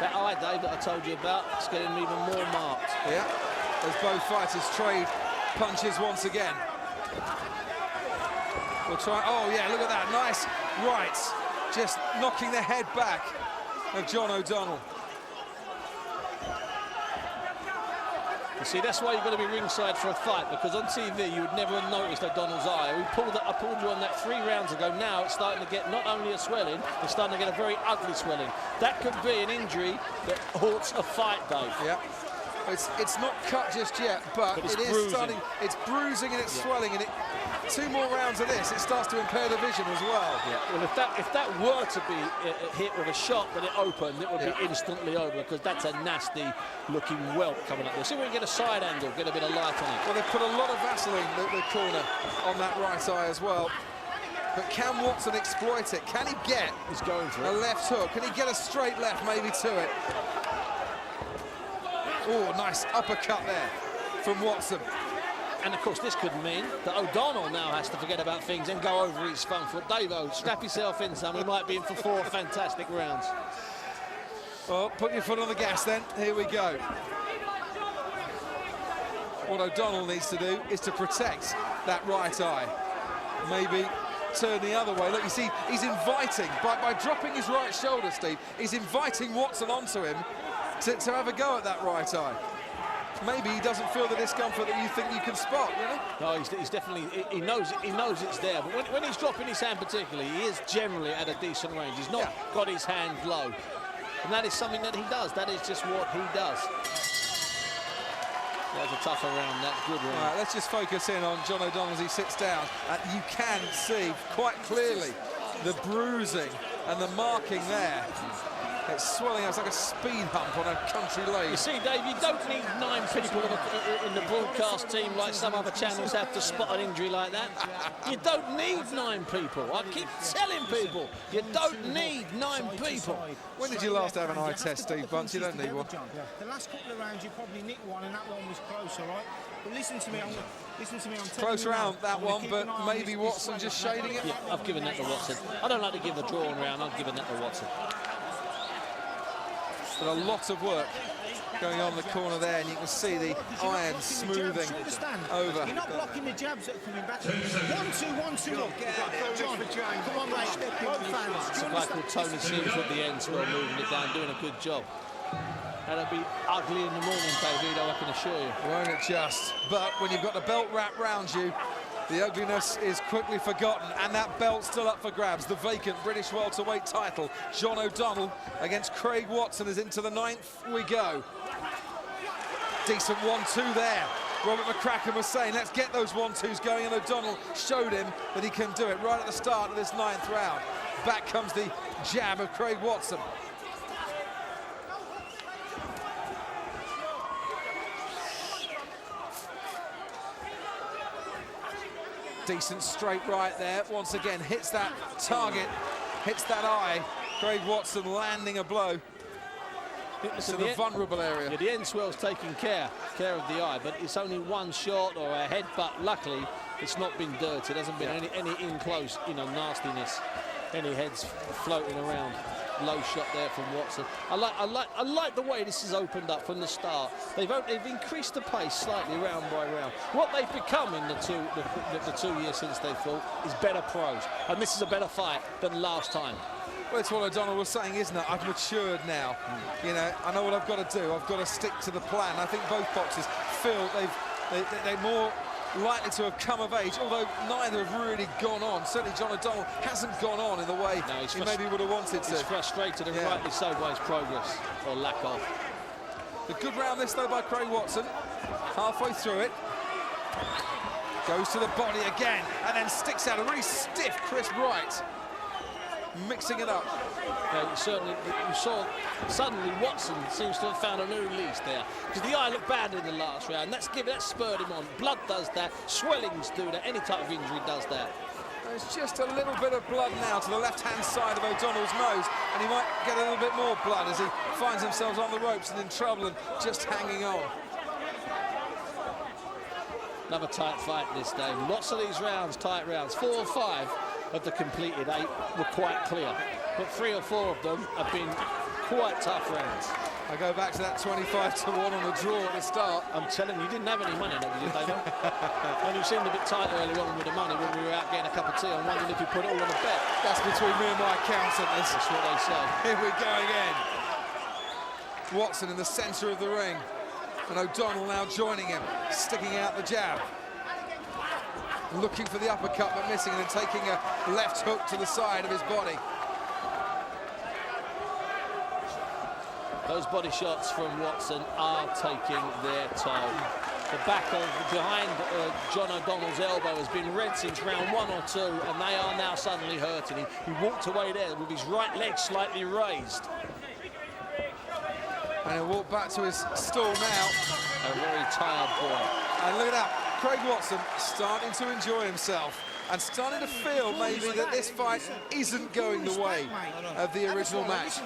That eye, Dave, that I told you about, it's getting even more marked. Yeah, as both fighters trade punches once again. We'll try. Oh yeah, look at that, nice rights, just knocking the head back of John O'Donnell. You see, that's why you've got to be ringside for a fight, because on TV you would never have noticed O'Donnell's eye. I pulled you on that 3 rounds ago. Now it's starting to get not only a swelling, it's starting to get a very ugly swelling. That could be an injury that halts a fight, Dave. Yeah. It's not cut just yet, but it's it is bruising. starting. It's bruising and it's swelling, and 2 more rounds of this, it starts to impair the vision as well. Yeah. Well, if that were to be hit with a shot that it opened, it would be instantly over, because that's a nasty-looking welt coming up there. See if we can get a side angle, get a bit of light on it. Well, they've put a lot of Vaseline in the corner on that right eye as well. But can Watson exploit it? Can he get He's going for a it. left hook? Can he get a straight left maybe to it? Oh, nice uppercut there from Watson. And of course, this could mean that O'Donnell now has to forget about things and go over his front foot. Dave-O, strap yourself in, son. We might be in for 4 fantastic rounds. Well, put your foot on the gas then. Here we go. What O'Donnell needs to do is to protect that right eye. Maybe turn the other way. Look, you see, he's inviting, by dropping his right shoulder, Steve, he's inviting Watson onto him to have a go at that right eye. Maybe he doesn't feel the discomfort that you think you can spot, you know? No, he's definitely, he knows it's there. But when he's dropping his hand particularly, he is generally at a decent range. He's not got his hand low. And that is something that he does. That is just what he does. That was a tougher round, that good round. All right, let's just focus in on John O'Donnell as he sits down. You can see quite clearly the bruising and the marking there. It's swelling out. It's like a speed hump on a country lane. You see, Dave, you don't need 9 people in the broadcast team like some other channels have to spot an injury like that. You don't need 9 people. I keep telling people, you don't need 9 people. When did you last have an eye test, Steve Bunce? You don't need one. The last couple of rounds you probably nicked one, and that one was close, all right? But listen to me, I'm Close round, that I'm gonna one, keep but an eye on maybe this Watson just shading it. Yeah, I've given that to Watson. I don't like to give a drawn round. I've given that to Watson. But a lot of work going on in the corner there, and you can see the iron smoothing over. You're not blocking the jabs that are coming back. 1-2, 1-2. John, come on, mate. Both fans. It's a guy called Tony Sims at the end, well, moving it down, doing a good job. That'll be ugly in the morning, Davido, I can assure you. Won't it just? But when you've got the belt wrapped round you, the ugliness is quickly forgotten, and that belt's still up for grabs. The vacant British Welterweight title. John O'Donnell against Craig Watson is into the 9th we go. Decent 1-2 there. Robert McCracken was saying, let's get those 1-2s going, and O'Donnell showed him that he can do it right at the start of this 9th round. Back comes the jab of Craig Watson. Decent straight right there. Once again, hits that target, hits that eye. Craig Watson landing a blow to the vulnerable area. Yeah, the end swell's taking care of the eye, but it's only one shot or a headbutt. Luckily, it's not been dirty. There hasn't been any in close, nastiness. Any heads floating around. Low shot there from Watson. I like the way this has opened up from the start. They've increased the pace slightly round by round. What they've become in the 2 years since they fought is better pros, and this is a better fight than last time. Well, it's what O'Donnell was saying, isn't it? I've matured now. You know, I know what I've got to do. I've got to stick to the plan. I think both boxers feel they're more likely to have come of age, although neither have really gone on. Certainly John O'Donnell hasn't gone on in the way he maybe would have wanted to. He's frustrated, and rightly so, by his progress, or lack of. A good round this, though, by Craig Watson. Halfway through it. Goes to the body again, and then sticks out a really stiff, crisp right. Mixing it up. You saw suddenly Watson seems to have found a new lease there, because the eye looked bad in the last round. That spurred him on. Blood does that, swellings do that, any type of injury does that. There's just a little bit of blood now to the left-hand side of O'Donnell's nose, and he might get a little bit more blood as he finds himself on the ropes and in trouble and just hanging on. Another tight fight this day. Lots of these rounds, tight rounds. 4 or 5 of the completed 8 were quite clear, but 3 or 4 of them have been quite tough rounds. I go back to that 25-1 on the draw at the start. I'm telling you, you didn't have any money, did you, David? And you seemed a bit tight early on with the money when we were out getting a cup of tea. I'm wondering if you put it all on a bet. That's between me and my accountant. That's what they say. Here we go again. Watson in the centre of the ring. And O'Donnell now joining him, sticking out the jab. Looking for the uppercut, but missing, and then taking a left hook to the side of his body. Those body shots from Watson are taking their toll. The back of behind John O'Donnell's elbow has been red since round 1 or 2, and they are now suddenly hurting him. He walked away there with his right leg slightly raised. And he'll walk back to his stall now. A very tired boy. And look at that, Craig Watson starting to enjoy himself and starting to feel maybe that this fight isn't going the way of the original match.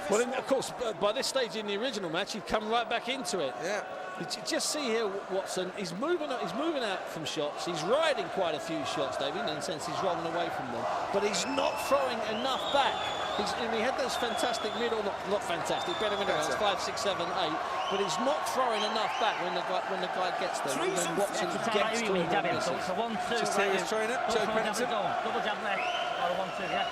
Well, of course, by this stage in the original match, he'd come right back into it. Yeah. You just see here, Watson, he's moving out from shots. He's riding quite a few shots, David, in the sense he's rolling away from them. But he's not throwing enough back. He had those fantastic middle, not fantastic, better middle rounds, 5, 6, 7, 8. But he's not throwing enough back when the guy gets there. And then Watson gets to him and misses. So 1, 2, Just here his trainer, Joe Pennington. Double jab left, or 1, 2, yeah.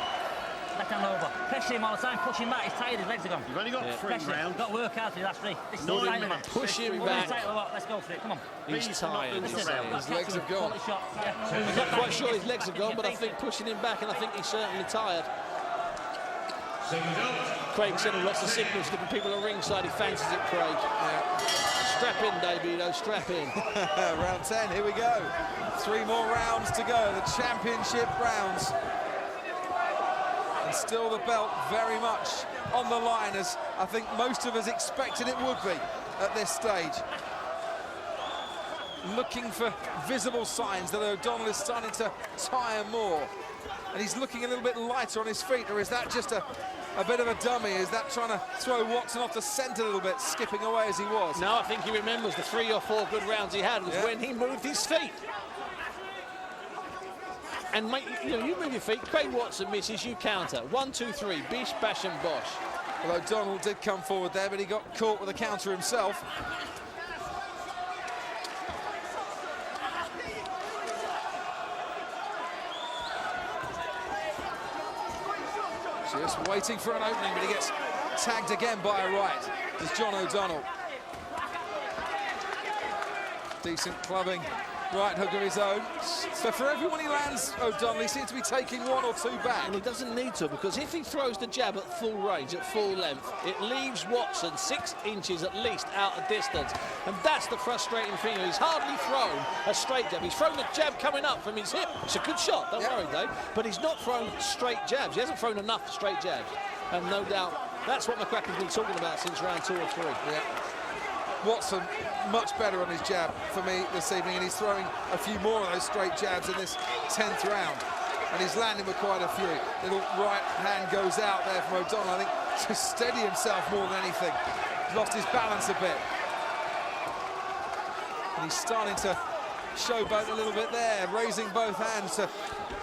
Left hand over. Press him all the time, push him back, he's tired, his legs are gone. You've only got 3 rounds. Got to work out for the last 3. This is Push the him man. push him back. Let's go for it, come on. He's tired. Listen, His legs have gone. I'm not quite sure his legs are gone, but I think pushing him back, and I think he's certainly tired. Craig sending lots of signals to the people at ringside. He fancies it, Craig. Yeah. Strap in, Davido, strap in. Round 10, here we go. 3 more rounds to go, the championship rounds. And still the belt very much on the line, as I think most of us expected it would be at this stage. Looking for visible signs that O'Donnell is starting to tire more. And he's looking a little bit lighter on his feet, or is that just a bit of a dummy? Is that trying to throw Watson off the scent a little bit, skipping away as he was? No, I think he remembers the 3 or 4 good rounds he had was when he moved his feet. And mate, you move your feet. Craig Watson misses, you counter. 1, 2, 3, bish, bash and bosh. Well, O'Donnell did come forward there, but he got caught with a counter himself. Just waiting for an opening, but he gets tagged again by a right. There's John O'Donnell. Decent clubbing, right hook of his own. So for everyone he lands, O'Donnell, he seems to be taking 1 or 2 back. And he doesn't need to, because if he throws the jab at full range, at full length, it leaves Watson 6 inches at least out of distance. And that's the frustrating thing. He's hardly thrown a straight jab. He's thrown a jab coming up from his hip. It's a good shot, don't worry, Dave. But he's not thrown straight jabs. He hasn't thrown enough straight jabs. And no doubt, that's what McCracken's been talking about since round 2 or 3. Yeah. Watson much better on his jab for me this evening, and he's throwing a few more of those straight jabs in this 10th round, and he's landing with quite a few. Little right hand goes out there from O'Donnell, I think, to steady himself more than anything. He's lost his balance a bit, and he's starting to showboat a little bit there, raising both hands to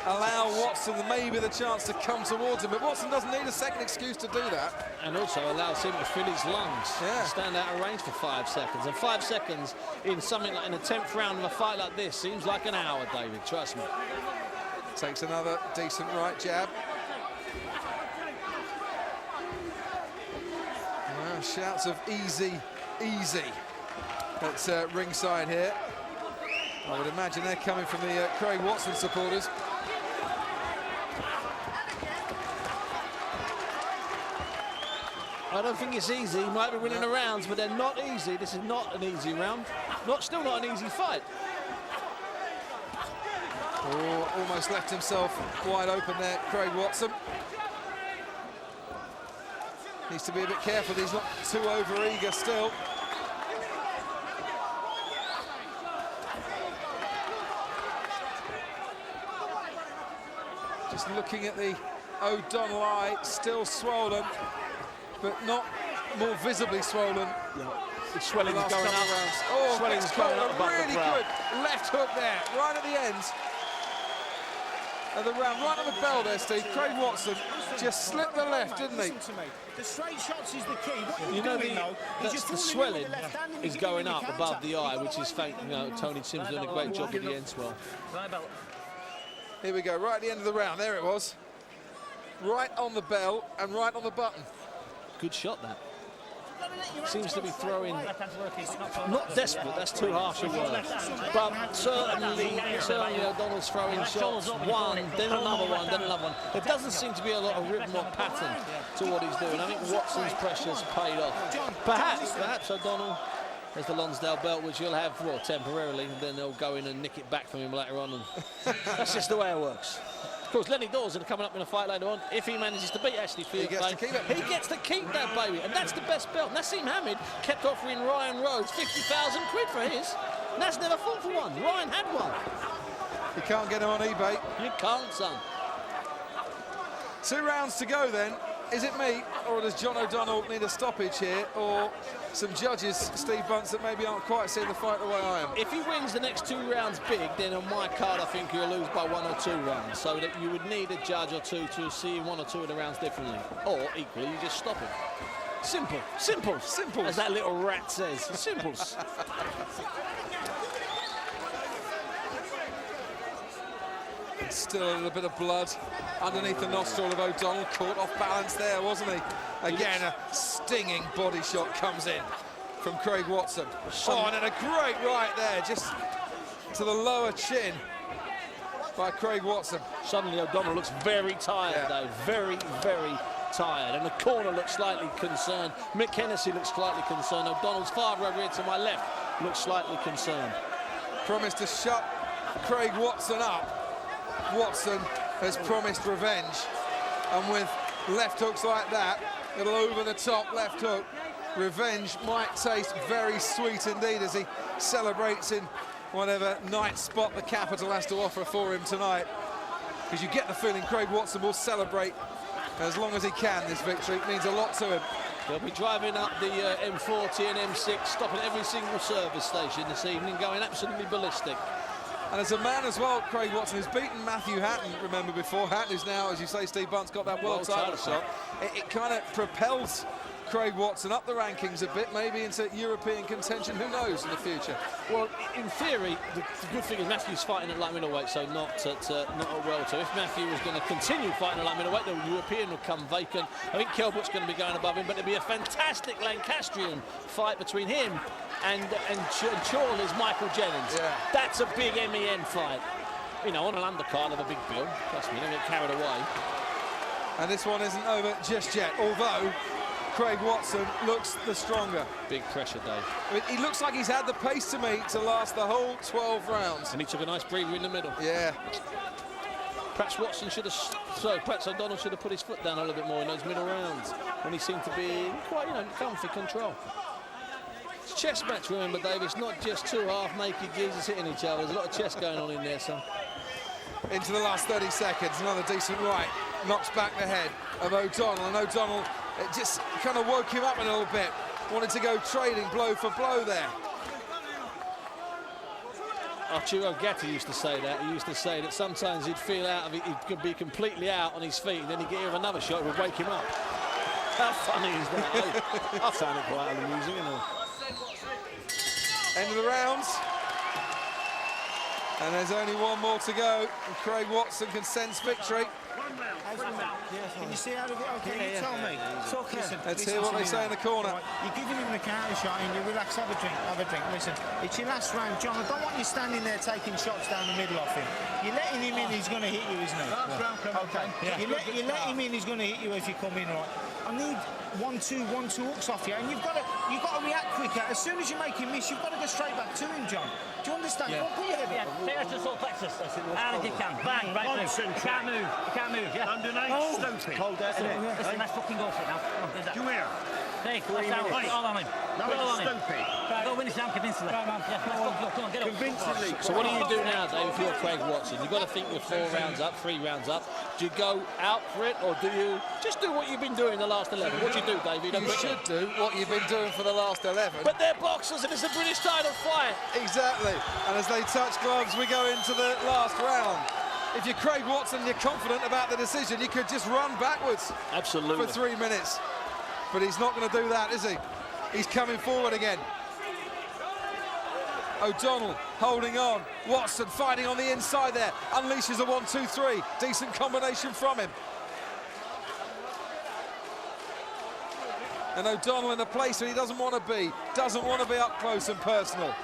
allow Watson maybe the chance to come towards him, but Watson doesn't need a second excuse to do that. And also allows him to fill his lungs, stand out of range for 5 seconds. And 5 seconds in something like in the 10th round of a fight like this seems like an hour, David, trust me. Takes another decent right jab. Shouts of easy, easy at ringside here. I would imagine they're coming from the Craig Watson supporters. I don't think it's easy. He might be winning the rounds, but they're not easy. This is not an easy round. Still not an easy fight. Oh, almost left himself wide open there, Craig Watson. Needs to be a bit careful. He's not too over-eager still. Just looking at the O'Donnell eye, still swollen, but not more visibly swollen. The swelling's going up. Oh, swelling's going up above really the brow. good left hook there, right at the end. of the round, right on the bell there, Steve. Craig Watson just slipped the left, didn't he? Listen to me. The straight shots is the key. What You you're know, doing, though, is you're the falling in swelling with the left hand and is you're going giving up the above counter. the eye, which is thank, Tony Sims doing a great job at the end swell. Here we go, right at the end of the round. There it was. Right on the bell and right on the button. Good shot, that. Seems to be throwing, not desperate, that's too harsh a word, but certainly O'Donnell's throwing shots, one, then another one, then another one. There doesn't seem to be a lot of rhythm or pattern to what he's doing. I think Watson's pressure's paid off. Perhaps O'Donnell has the Lonsdale belt, which he'll have, well, temporarily, and then they'll go in and nick it back from him later on, and that's just the way it works. Of course, Lenny Dawson coming up in a fight later on. If he manages to beat Ashley Field, he gets to keep that baby, and that's the best belt. Nassim Hamid kept offering Ryan Rhodes 50,000 quid for his. And that's never fought for one. Ryan had one. You can't get him on eBay. You can't, son. 2 rounds to go then. Is it me, or does John O'Donnell need a stoppage here, or some judges, Steve Bunce, that maybe aren't quite seeing the fight the way I am? If he wins the next 2 rounds big, then on my card I think he'll lose by 1 or 2 runs, so that you would need a judge or two to see 1 or 2 of the rounds differently. Or, equally, you just stop him. Simple. Simple. Simple. As that little rat says. Simples. Still a little bit of blood underneath the nostril of O'Donnell. Caught off balance there, wasn't he? Again, a stinging body shot comes in from Craig Watson. Oh, and then a great right there, just to the lower chin by Craig Watson. Suddenly O'Donnell looks very tired, Dave. Very, very tired. And the corner looks slightly concerned. Mick Hennessy looks slightly concerned. O'Donnell's father over here to my left looks slightly concerned. Promised to shut Craig Watson up. Watson has promised revenge, and with left hooks like that, little over-the-top left hook, revenge might taste very sweet indeed as he celebrates in whatever night spot the capital has to offer for him tonight, because you get the feeling Craig Watson will celebrate as long as he can. This victory means a lot to him. They'll be driving up the M40 and M6, stopping every single service station this evening, going absolutely ballistic. And as a man as well, Craig Watson has beaten Matthew Hatton, remember before. Hatton is now, as you say, Steve Bunce, got that world title shot. It kind of propels Craig Watson up the rankings a bit, maybe into European contention, who knows, in the future. Well, in theory, the good thing is Matthew's fighting at light middleweight, so not at welter. If Matthew was going to continue fighting at light middleweight, the European would come vacant. I think Kelbrook's going to be going above him, but it'd be a fantastic Lancastrian fight between him and Chorley's Michael Jennings. Yeah. That's a big MEN fight. You know, on an undercard of a big bill. Trust me, don't get carried away. And this one isn't over just yet, although Craig Watson looks the stronger. Big pressure, Dave. I mean, he looks like he's had the pace to me to last the whole 12 rounds. And he took a nice breather in the middle. Yeah. Perhaps Watson should have, perhaps O'Donnell should have put his foot down a little bit more in those middle rounds when he seemed to be in quite, comfy control. It's a chess match, remember, Dave. It's not just 2 half-naked geezers hitting each other. There's a lot of chess going on in there, son. Into the last 30 seconds, another decent right. Knocks back the head of O'Donnell, and O'Donnell, it just kind of woke him up a little bit. Wanted to go trading blow for blow there. Arturo Gatti used to say that. He used to say that sometimes he'd feel out of it, he could be completely out on his feet, and then he'd get another shot that would wake him up. How funny is that? I found it quite amusing, End of the rounds. And there's only one more to go, and Craig Watson can sense victory. Can you see out of it? Okay, you tell me. Listen, let's hear what they say in the corner. Right, you're giving him the counter shot and you relax, have a drink. Listen, it's your last round, John. I don't want you standing there taking shots down the middle of him. You're letting him in, he's going to hit you, isn't he? Okay. Yeah. You let him in, he's going to hit you if you come in, right? I need 1-2 hooks off you, and you've got to react quicker. As soon as you make him miss, you've got to go straight back to him, John. Do you understand? Yeah. Put your head up. Take us to solar plexus. Hard as you can. Bang, right through. You can't move. Yeah. Underneath, Stokey. Hold that. Listen, let's fucking go for it now. Do you hear? Hey, let's down. Put it all on him. Now it's Stokey. Go win this round convincingly. Yeah, come on, get up. Convincingly. So what do you do now, Dave, if you're Craig Watson? You've got to think you're 4 rounds up, 3 rounds up. Do you go out for it, or do you just do what you've been doing the last 11? What do you do, David? You should do what you've been doing for the last 11. But they're boxers, and it's a British title fight. Exactly. And as they touch gloves, we go into the last round. if you're Craig Watson and you're confident about the decision, you could just run backwards. Absolutely. For 3 minutes. But he's not going to do that, is he? He's coming forward again. O'Donnell holding on. Watson fighting on the inside there. Unleashes a 1-2-3. Decent combination from him. And O'Donnell in a place where he doesn't want to be. Doesn't want to be up close and personal.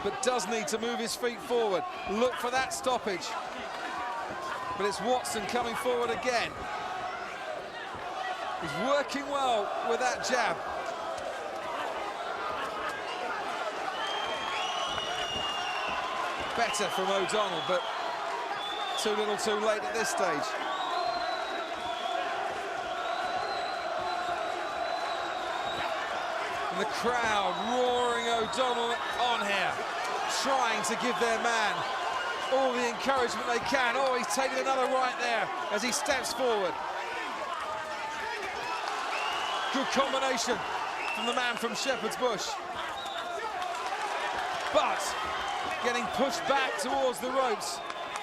But does need to move his feet forward. Look for that stoppage. But it's Watson coming forward again. He's working well with that jab. Better from O'Donnell, but too little too late at this stage. And the crowd roaring O'Donnell on here, trying to give their man all the encouragement they can. Oh, he's taking another right there as he steps forward. Good combination from the man from Shepherd's Bush. But getting pushed back towards the ropes.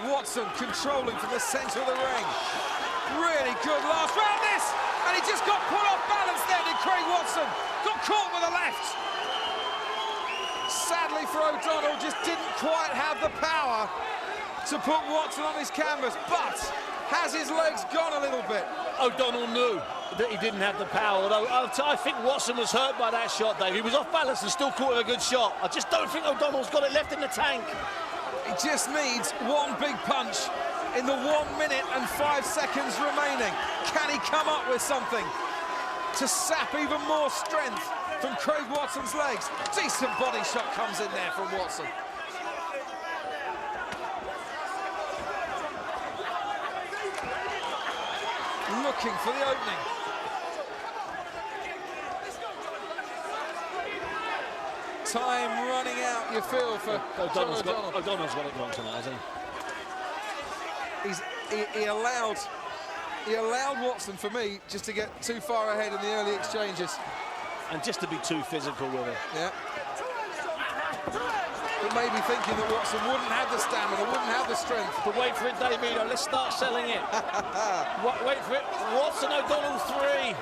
Watson controlling from the centre of the ring. Really good last round this! And he just got put off balance there, did Craig Watson. Got caught with a left. Sadly for O'Donnell, just didn't quite have the power to put Watson on his canvas, but has his legs gone a little bit? O'Donnell knew that he didn't have the power, although I think Watson was hurt by that shot, Dave. He was off balance and still caught with a good shot. I just don't think O'Donnell's got it left in the tank. He just needs one big punch in the 1 minute and 5 seconds remaining. Can he come up with something to sap even more strength from Craig Watson's legs? Decent body shot comes in there from Watson. Looking for the opening. Time running out, you feel, for O'Donnell's got it wrong tonight, hasn't he? He allowed Watson, for me, just to get too far ahead in the early exchanges. And just to be too physical with it. Yeah. But maybe thinking that Watson wouldn't have the stamina, wouldn't have the strength. But wait for it, Davido. Let's start selling it. Wait for it. Watson, O'Donnell 3.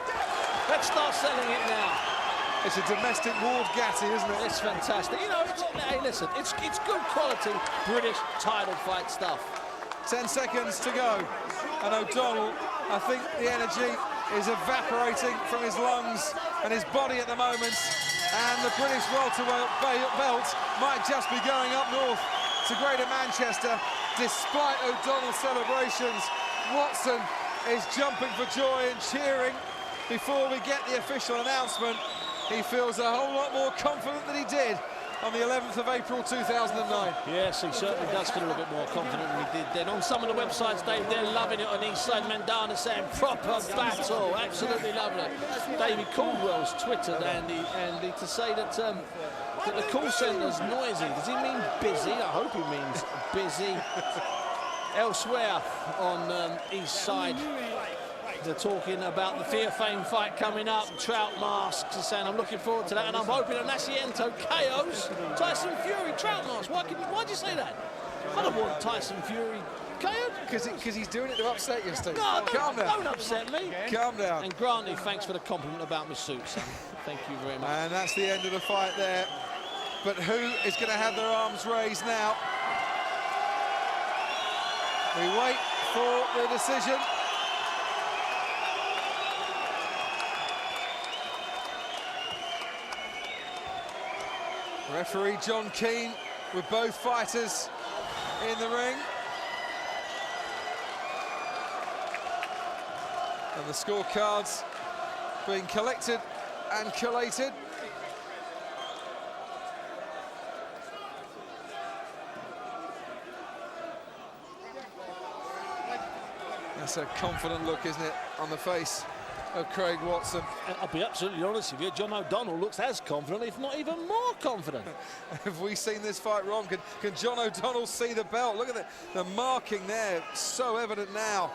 Let's start selling it now. It's a domestic Ward Gatti, isn't it? It's fantastic. You know, hey, listen, it's good quality British title fight stuff. 10 seconds to go. And O'Donnell, I think the energy is evaporating from his lungs and his body at the moment. And the British Welterweight belt might just be going up north to Greater Manchester. Despite O'Donnell's celebrations, Watson is jumping for joy and cheering before we get the official announcement. He feels a whole lot more confident than he did on the 11th of April 2009. Yes, he certainly does feel a bit more confident than he did then. On some of the websites, Dave, they're loving it on Eastside Mandana, saying proper battle, absolutely loving it. David Caldwell's twittered Andy to say that that the call centre's noisy. Does he mean busy? I hope he means busy. Elsewhere on Eastside, they're talking about the Fear Fame fight coming up, Trout masks, and saying I'm looking forward to that, and I'm hoping that Nascimento KOs Tyson Fury. Trout mask, why'd you say that? I don't want Tyson Fury KO'd. Because he's doing it to upset you, Steve. No, calm down. Don't upset me. Calm down. And Grantley, thanks for the compliment about my suit, son. Thank you very much. And that's the end of the fight there. But who is going to have their arms raised now? We wait for the decision. Referee John Keane with both fighters in the ring. And the scorecards being collected and collated. That's a confident look, isn't it, on the face of Craig Watson. And I'll be absolutely honest with you, John O'Donnell looks as confident, if not even more confident. Have we seen this fight wrong? Can John O'Donnell see the belt? Look at the marking there, so evident now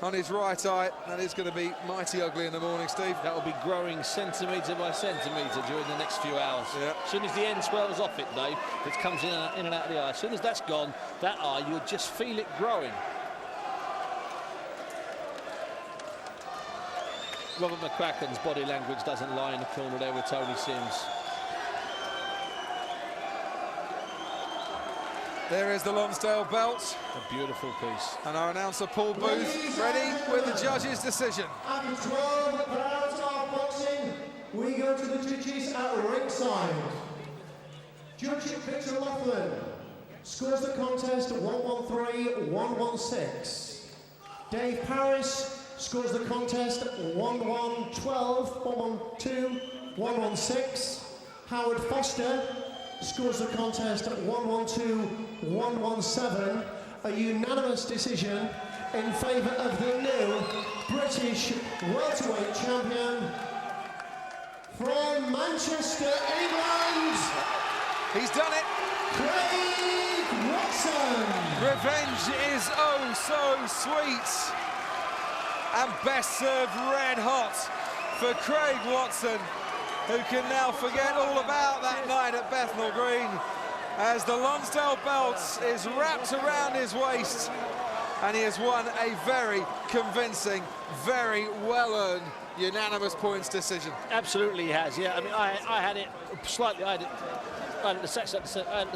on his right eye. That is going to be mighty ugly in the morning, Steve. That will be growing centimetre by centimetre during the next few hours. Yeah. As soon as the end swells off it, Dave, it comes in and out of the eye. As soon as that's gone, that eye, you'll just feel it growing. Robert McCracken's body language doesn't lie in the corner there with Tony Sims. There is the Lonsdale belt. A beautiful piece. And our announcer Paul Booth ready with the judge's decision. After 12 rounds of boxing, we go to the judges at ringside. Judge Victor Laughlin scores the contest 113-116. Dave Parris scores the contest 1-1-12, 1-1-2-1-1-6. Howard Foster scores the contest 1-1-2-1-1-7. A unanimous decision in favour of the new British welterweight champion from Manchester, England. He's done it. Craig Watson. Revenge is oh so sweet. And best served red hot for Craig Watson, who can now forget all about that night at Bethnal Green as the Lonsdale belt is wrapped around his waist, and he has won a very convincing, very well-earned unanimous points decision. Absolutely he has, yeah. I mean, I had it slightly, I had it the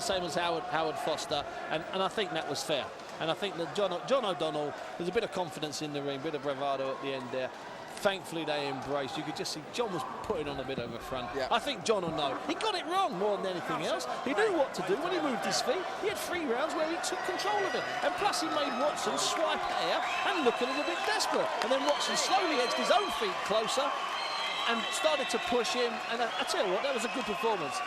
same as Howard Foster, and I think that was fair. And I think that John O'Donnell, there's a bit of confidence in the ring, a bit of bravado at the end there. Thankfully, they embraced. You could just see John was putting on a bit of a front. Yeah. I think John will know. He got it wrong more than anything else. He knew what to do when he moved his feet. He had 3 rounds where he took control of it. And plus, he made Watson swipe air and look a little bit desperate. And then Watson slowly edged his own feet closer and started to push him. And I tell you what, that was a good performance.